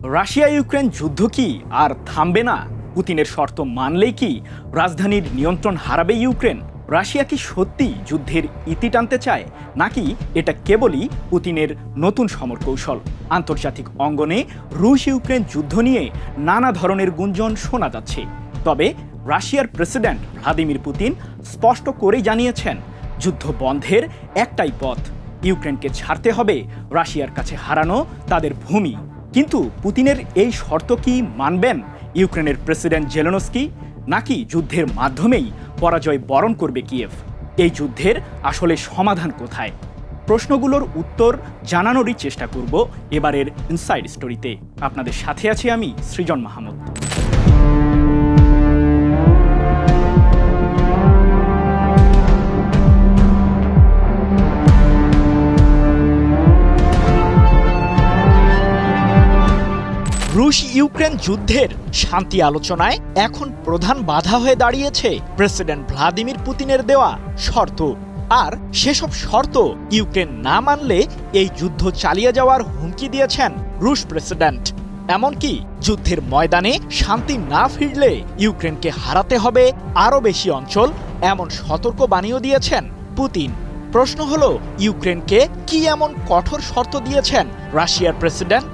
Russia Ukraine যুদ্ধ কি আর থামবে না? পুতিনের শর্ত মানলেই কি রাজধানীর নিয়ন্ত্রণ হারাবে ইউক্রেন? রাশিয়া কি সত্যি যুদ্ধের ইতি টানতে চায়, নাকি এটা কেবলই পুতিনের নতুন সমর কৌশল? আন্তর্জাতিক অঙ্গনে রুশ ইউক্রেন যুদ্ধ নিয়ে নানা ধরনের গুঞ্জন শোনা যাচ্ছে। তবে রাশিয়ার প্রেসিডেন্ট ভ্লাদিমির পুতিন স্পষ্ট করেই জানিয়েছেন, যুদ্ধ বন্ধের একটাই পথ, ইউক্রেনকে ছাড়তে হবে রাশিয়ার কাছে হারানো তাদের ভূমি। কিন্তু পুতিনের এই শর্ত কি মানবেন ইউক্রেনের প্রেসিডেন্ট জেলেনস্কি, নাকি যুদ্ধের মাধ্যমেই পরাজয় বরণ করবে কিয়েভ? এই যুদ্ধের আসলে সমাধান কোথায়? প্রশ্নগুলোর উত্তর জানানোরই চেষ্টা করব এবারের ইনসাইড স্টোরিতে। আপনাদের সাথে আছি আমি সৃজন মাহমুদ। রুশ ইউক্রেন যুদ্ধের শান্তি আলোচনায় এখন প্রধান বাধা হয়ে দাঁড়িয়েছে প্রেসিডেন্ট ভ্লাদিমির পুতিনের দেওয়া শর্ত। আর সেসব শর্ত ইউক্রেন না মানলে এই যুদ্ধ চালিয়ে যাওয়ার হুমকি দিয়েছেন রুশ প্রেসিডেন্ট। এমনকি যুদ্ধের ময়দানে শান্তি না ফিরলে ইউক্রেনকে হারাতে হবে আরও বেশি অঞ্চল, এমন সতর্ক বাণীও দিয়েছেন পুতিন। প্রশ্ন হলো, ইউক্রেনকে কি এমন কঠোর শর্ত দিয়েছেন রাশিয়ার প্রেসিডেন্ট?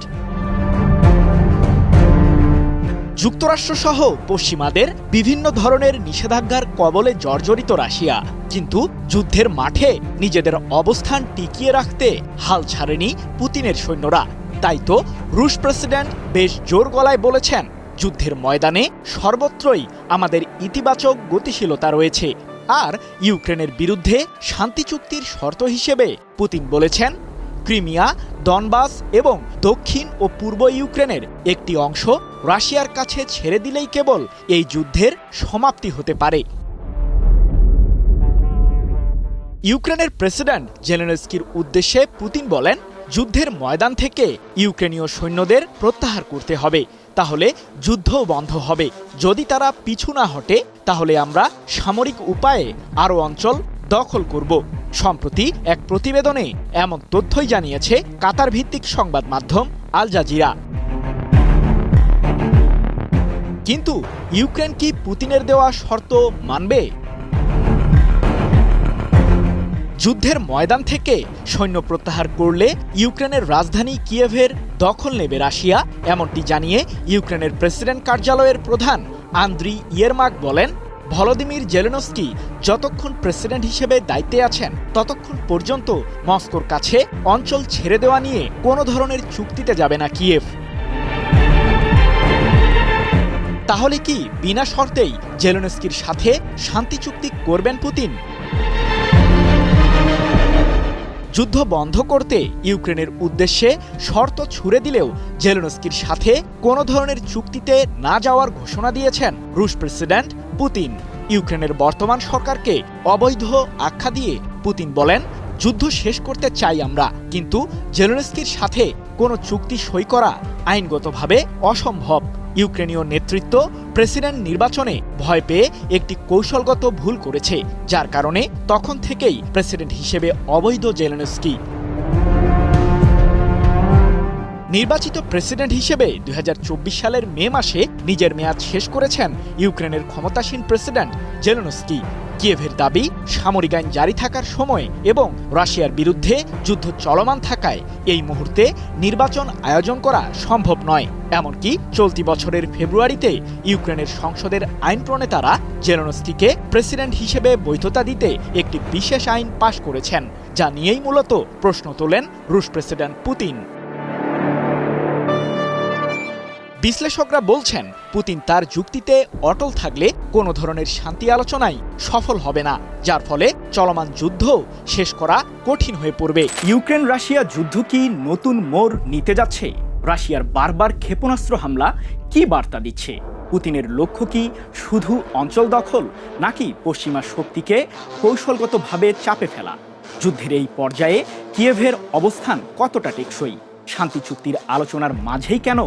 যুক্তরাষ্ট্রসহ পশ্চিমাদের বিভিন্ন ধরনের নিষেধাজ্ঞার কবলে জর্জরিত রাশিয়া, কিন্তু যুদ্ধের মাঠে নিজেদের অবস্থান টিকিয়ে রাখতে হাল ছাড়েনি পুতিনের সৈন্যরা। তাই তো রুশ প্রেসিডেন্ট বেশ জোর গলায় বলেছেন, যুদ্ধের ময়দানে সর্বত্রই আমাদের ইতিবাচক গতিশীলতা রয়েছে। আর ইউক্রেনের বিরুদ্ধে শান্তি চুক্তির শর্ত হিসেবে পুতিন বলেছেন, ক্রিমিয়া, ডনবাস এবং দক্ষিণ ও পূর্ব ইউক্রেনের একটি অংশ রাশিয়ার কাছে ছেড়ে দিলেই কেবল এই যুদ্ধের সমাপ্তি হতে পারে। ইউক্রেনের প্রেসিডেন্ট জেলেনস্কির উদ্দেশ্যে পুতিন বলেন, যুদ্ধের ময়দান থেকে ইউক্রেনীয় সৈন্যদের প্রত্যাহার করতে হবে, তাহলে যুদ্ধও বন্ধ হবে। যদি তারা পিছু না হটে, তাহলে আমরা সামরিক উপায়ে আরও অঞ্চল দখল করব। সম্প্রতি এক প্রতিবেদনে এমন তথ্যই জানিয়েছে কাতার ভিত্তিক সংবাদ মাধ্যম আল জাজিরা। কিন্তু ইউক্রেন কি পুতিনের দেওয়া শর্ত মানবে? যুদ্ধের ময়দান থেকে সৈন্য প্রত্যাহার করলে ইউক্রেনের রাজধানী কিয়েভের দখল নেবে রাশিয়া, এমনটি জানিয়ে ইউক্রেনের প্রেসিডেন্ট কার্যালয়ের প্রধান আন্দ্রি ইয়েরমাক বলেন, ভলোদিমির জেলেনস্কি যতক্ষণ প্রেসিডেন্ট হিসেবে দায়িত্বে আছেন ততক্ষণ পর্যন্ত মস্কোর কাছে অঞ্চল ছেড়ে দেওয়া নিয়ে কোনো ধরনের চুক্তিতে যাবে না কিয়েভ। তাহলে কি বিনা শর্তেই জেলেনস্কির সাথে শান্তি চুক্তি করবেন পুতিন? যুদ্ধ বন্ধ করতে ইউক্রেনের উদ্দেশ্যে শর্ত ছুড়ে দিলেও জেলেনস্কির সাথে কোনো ধরনের চুক্তিতে না যাওয়ার ঘোষণা দিয়েছেন রুশ প্রেসিডেন্ট পুতিন। ইউক্রেনের বর্তমান সরকারকে অবৈধ আখ্যা দিয়ে পুতিন বলেন, যুদ্ধ শেষ করতে চাই আমরা, কিন্তু জেলেনস্কির সাথে কোনো চুক্তি সই করা আইনগতভাবে অসম্ভব। ইউক্রেনীয় নেতৃত্ব প্রেসিডেন্ট নির্বাচনে ভয় পেয়ে একটি কৌশলগত ভুল করেছে, যার কারণে তখন থেকেই প্রেসিডেন্ট হিসেবে অবৈধ জেলেনস্কি। নির্বাচিত প্রেসিডেন্ট হিসেবে 2024 সালের মে মাসে নিজের মেয়াদ শেষ করেছেন ইউক্রেনের ক্ষমতাসীন প্রেসিডেন্ট জেলেনস্কি। কিয়েভের দাবি, সামরিক আইন জারি থাকার সময় এবং রাশিয়ার বিরুদ্ধে যুদ্ধ চলমান থাকায় এই মুহূর্তে নির্বাচন আয়োজন করা সম্ভব নয়। এমনকি চলতি বছরের ফেব্রুয়ারিতে ইউক্রেনের সংসদের আইন প্রণেতারা জেলেনস্কিকে প্রেসিডেন্ট হিসেবে বৈধতা দিতে একটি বিশেষ আইন পাশ করেছেন, যা নিয়েই মূলত প্রশ্ন তোলেন রুশ প্রেসিডেন্ট পুতিন। বিশ্লেষকরা বলছেন, পুতিন তার যুক্তিতে অটল থাকলে কোনো ধরনের শান্তি আলোচনায় সফল হবে না, যার ফলে চলমান যুদ্ধ শেষ করা কঠিন হয়ে পড়বে। ইউক্রেন রাশিয়া যুদ্ধ কি নতুন মোড় নিতে যাচ্ছে? রাশিয়ার বারবার ক্ষেপণাস্ত্র হামলা কি বার্তা দিচ্ছে? পুতিনের লক্ষ্য কি শুধু অঞ্চল দখল, নাকি পশ্চিমা শক্তিকে কৌশলগতভাবে চাপে ফেলা? যুদ্ধের এই পর্যায়ে কিয়েভের অবস্থান কতটা টেকসই? শান্তি চুক্তির আলোচনার মাঝেই কেন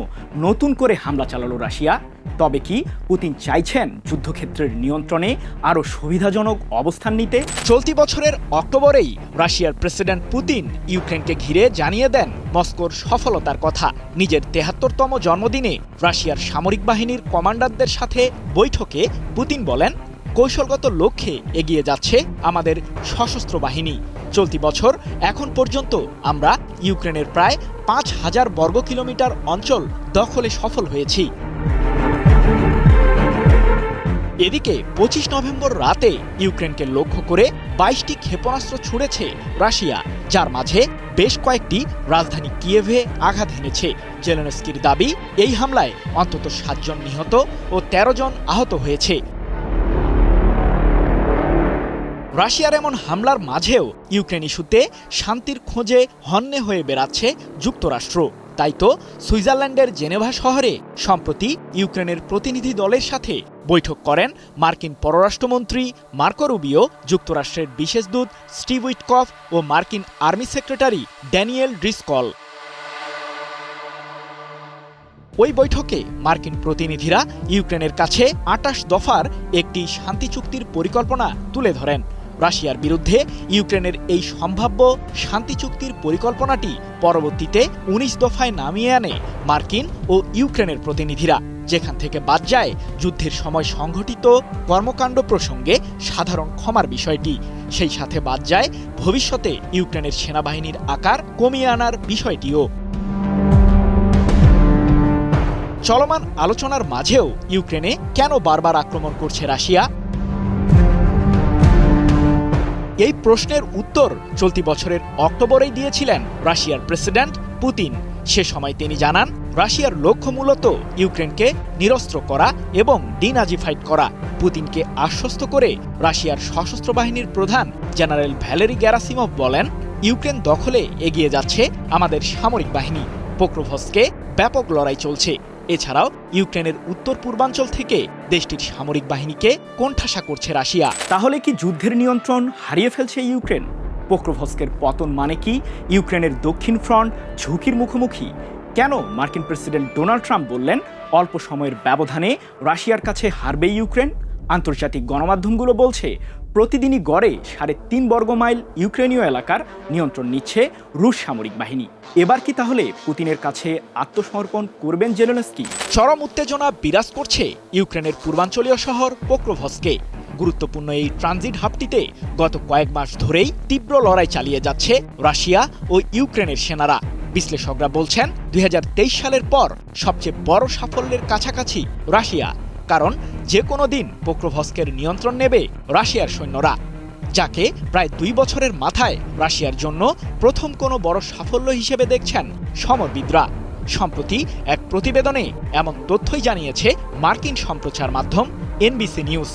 নতুন করে হামলা চালালো রাশিয়া? তবে কি পুতিন চাইছেন যুদ্ধক্ষেত্রের নিয়ন্ত্রণে আরও সুবিধাজনক অবস্থান নিতে? চলতি বছরের অক্টোবরেই রাশিয়ার প্রেসিডেন্ট পুতিন ইউক্রেনকে ঘিরে জানিয়ে দেন মস্কোর সফলতার কথা। নিজের ৭৩তম জন্মদিনে রাশিয়ার সামরিক বাহিনীর কমান্ডারদের সাথে বৈঠকে পুতিন বলেন, কৌশলগত লক্ষ্যে এগিয়ে যাচ্ছে আমাদের সশস্ত্র বাহিনী। চলতি বছর এখন পর্যন্ত আমরা ইউক্রেনের প্রায় ৫,০০০ বর্গ কিলোমিটার অঞ্চল দখলে সফল হয়েছি। এদিকে ২৫ নভেম্বর রাতে ইউক্রেনকে লক্ষ্য করে ২২টি ক্ষেপণাস্ত্র ছুড়েছে রাশিয়া, যার মাঝে বেশ কয়েকটি রাজধানী কিয়েভে আঘাত হেনেছে। জেলেনস্কির দাবি, এই হামলায় অন্তত ৭ জন নিহত ও ১৩ জন আহত হয়েছে। রাশিয়ার এমন হামলার মাঝেও ইউক্রেন ইস্যুতে শান্তির খোঁজে হন্যে হয়ে বেড়াচ্ছে যুক্তরাষ্ট্র। তাই তো সুইজারল্যান্ডের জেনেভা শহরে সম্প্রতি ইউক্রেনের প্রতিনিধি দলের সাথে বৈঠক করেন মার্কিন পররাষ্ট্রমন্ত্রী মার্কো রুবিও, যুক্তরাষ্ট্রের বিশেষ দূত স্টিভ উইটকফ ও মার্কিন আর্মি সেক্রেটারি ড্যানিয়েল ড্রিসকল। ওই বৈঠকে মার্কিন প্রতিনিধিরা ইউক্রেনের কাছে ২৮ দফার একটি শান্তি চুক্তির পরিকল্পনা তুলে ধরেন। রাশিয়ার বিরুদ্ধে ইউক্রেনের এই সম্ভাব্য শান্তি চুক্তির পরিকল্পনাটি পরবর্তীতে ১৯ দফায় নামিয়ে আনে মার্কিন ও ইউক্রেনের প্রতিনিধিরা, যেখান থেকে বাদ যায় যুদ্ধের সময় সংঘটিত কর্মকাণ্ড প্রসঙ্গে সাধারণ ক্ষমার বিষয়টি। সেই সাথে বাদ যায় ভবিষ্যতে ইউক্রেনের সেনাবাহিনীর আকার কমিয়ে আনার বিষয়টিও। চলমান আলোচনার মাঝেও ইউক্রেনে কেন বারবার আক্রমণ করছে রাশিয়া? এই প্রশ্নের উত্তর চলতি বছরের অক্টোবরেই দিয়েছিলেন রাশিয়ার প্রেসিডেন্ট পুতিন। সে সময় তিনি জানান, রাশিয়ার লক্ষ্য মূলত ইউক্রেনকে নিরস্ত্র করা এবং ডিনাজিফাইড করা। পুতিনকে আশ্বস্ত করে রাশিয়ার সশস্ত্র বাহিনীর প্রধান জেনারেল ভ্যালেরি গ্যারাসিমভ বলেন, ইউক্রেন দখলে এগিয়ে যাচ্ছে আমাদের সামরিক বাহিনী। পোক্রোভস্কে ব্যাপক লড়াই চলছে। এছাড়াও ইউক্রেনের উত্তর পূর্বাঞ্চল থেকে দেশটির সামরিক বাহিনীকে কোণঠাসা করছে রাশিয়া। তাহলে কি যুদ্ধের নিয়ন্ত্রণ হারিয়ে ফেলছে ইউক্রেন? পোক্রোভস্কের পতন মানে কি ইউক্রেনের দক্ষিণ ফ্রন্ট ঝুঁকির মুখোমুখি? কেন মার্কিন প্রেসিডেন্ট ডোনাল্ড ট্রাম্প বললেন অল্প সময়ের ব্যবধানে রাশিয়ার কাছে হারবে ইউক্রেন? আন্তর্জাতিক গণমাধ্যমগুলো বলছে প্রতিদিনই গড়ে ৩.৫ বর্গ মাইল ইউক্রেনীয় এলাকার নিয়ন্ত্রণ নিচ্ছে রুশ সামরিক বাহিনী। এবার কি তাহলে পুতিনের কাছে আত্মসমর্পণ করবেন জেলেনস্কি? চরম উত্তেজনা বিরাজ করছে ইউক্রেনের পূর্বাঞ্চলীয় শহর পোক্রোভস্কে। গুরুত্বপূর্ণ এই ট্রানজিট হাবটিতে গত কয়েক মাস ধরেই তীব্র লড়াই চালিয়ে যাচ্ছে রাশিয়া ও ইউক্রেনের সেনারা। বিশ্লেষকরা বলছেন ২০২৩ সালের পর সবচেয়ে বড় সাফল্যের কাছাকাছি রাশিয়া, কারণ যে কোনো দিন পোক্রোভস্কের নিয়ন্ত্রণ নেবে রাশিয়ার সৈন্যরা, যাকে প্রায় ২ বছরের মাথায় রাশিয়ার জন্য প্রথম কোনো বড় সাফল্য হিসেবে দেখছেন সমরবিদরা। সম্প্রতি এক প্রতিবেদনে এমন তথ্যই জানিয়েছে মার্কিন সম্প্রচার মাধ্যম এনবিসি নিউজ।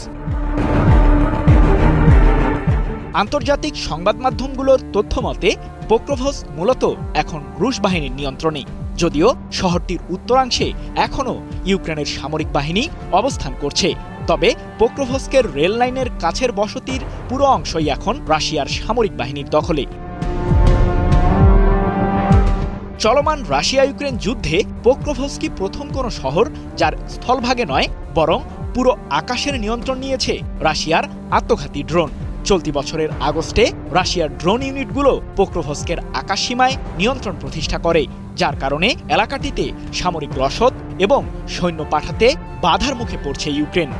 আন্তর্জাতিক সংবাদ মাধ্যমগুলোর তথ্য মতে পোক্রোভস্ক মূলত এখন রুশ বাহিনীর নিয়ন্ত্রণে, যদিও শহরটির উত্তরাংশে এখনও ইউক্রেনের সামরিক বাহিনী অবস্থান করছে। তবে পোক্রোভস্কের রেল লাইনের কাছের বসতির পুরো অংশই এখন রাশিয়ার সামরিক বাহিনীর দখলে। চলমান রাশিয়া ইউক্রেন যুদ্ধে পোক্রোভস্কি প্রথম কোনো শহর যার স্থলভাগে নয়, বরং পুরো আকাশের নিয়ন্ত্রণ নিয়েছে রাশিয়ার আত্মঘাতী ড্রোন। চলতি বছরের আগস্টে রাশিয়ার ড্রোন ইউনিটগুলো পোক্রোভস্কের আকাশসীমায় নিয়ন্ত্রণ প্রতিষ্ঠা করে, যার কারণে এলাকাটিতে সামরিক রসদ এবং সৈন্য পাঠাতে বাধার মুখে পড়ছে ইউক্রেন।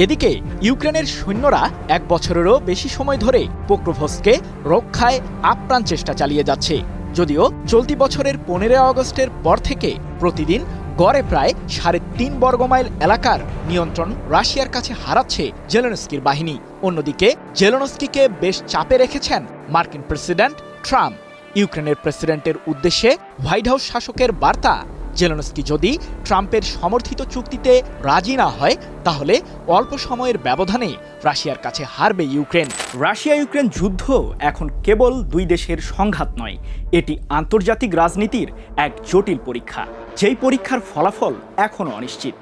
এদিকে ইউক্রেনের সৈন্যরা ১ বছরেরও বেশি সময় ধরে পোক্রোভস্কে রক্ষায় আপ্রাণ চেষ্টা চালিয়ে যাচ্ছে, যদিও চলতি বছরের ১৫ আগস্টের পর থেকে প্রতিদিন গড়ে প্রায় ৩.৫ বর্গমাইল এলাকার নিয়ন্ত্রণ রাশিয়ার কাছে হারাচ্ছে জেলেনস্কির বাহিনী। অন্যদিকে জেলেনস্কিকে বেশ চাপে রেখেছেন মার্কিন প্রেসিডেন্ট ট্রাম্প। ইউক্রেনের প্রেসিডেন্টের উদ্দেশ্যে হোয়াইট হাউস শাসকের বার্তা, জেলেনস্কি যদি ট্রাম্পের সমর্থিত চুক্তিতে রাজি না হয় তাহলে অল্প সময়ের ব্যবধানে রাশিয়ার কাছে হারবে ইউক্রেন। রাশিয়া ইউক্রেন যুদ্ধ এখন কেবল দুই দেশের সংঘাত নয়, এটি আন্তর্জাতিক রাজনীতির এক জটিল পরীক্ষা, যেই পরীক্ষার ফলাফল এখনও অনিশ্চিত।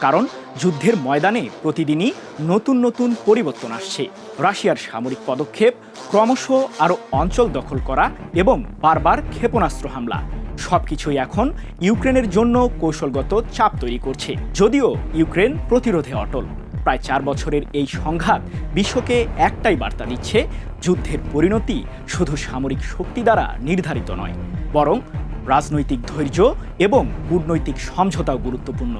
কারণ যুদ্ধের ময়দানে প্রতিদিনই নতুন নতুন পরিবর্তন আসছে। রাশিয়ার সামরিক পদক্ষেপ, ক্রমশ আরও অঞ্চল দখল করা এবং বারবার ক্ষেপণাস্ত্র হামলা সবকিছুই এখন ইউক্রেনের জন্য কৌশলগত চাপ তৈরি করছে। যদিও ইউক্রেন প্রতিরোধে অটল। প্রায় 4 বছরের এই সংঘাত বিশ্বকে একটাই বার্তা দিচ্ছে, যুদ্ধের পরিণতি শুধু সামরিক শক্তি দ্বারা নির্ধারিত নয়, বরং রাজনৈতিক ধৈর্য এবং কূটনৈতিক সমঝোতাও গুরুত্বপূর্ণ।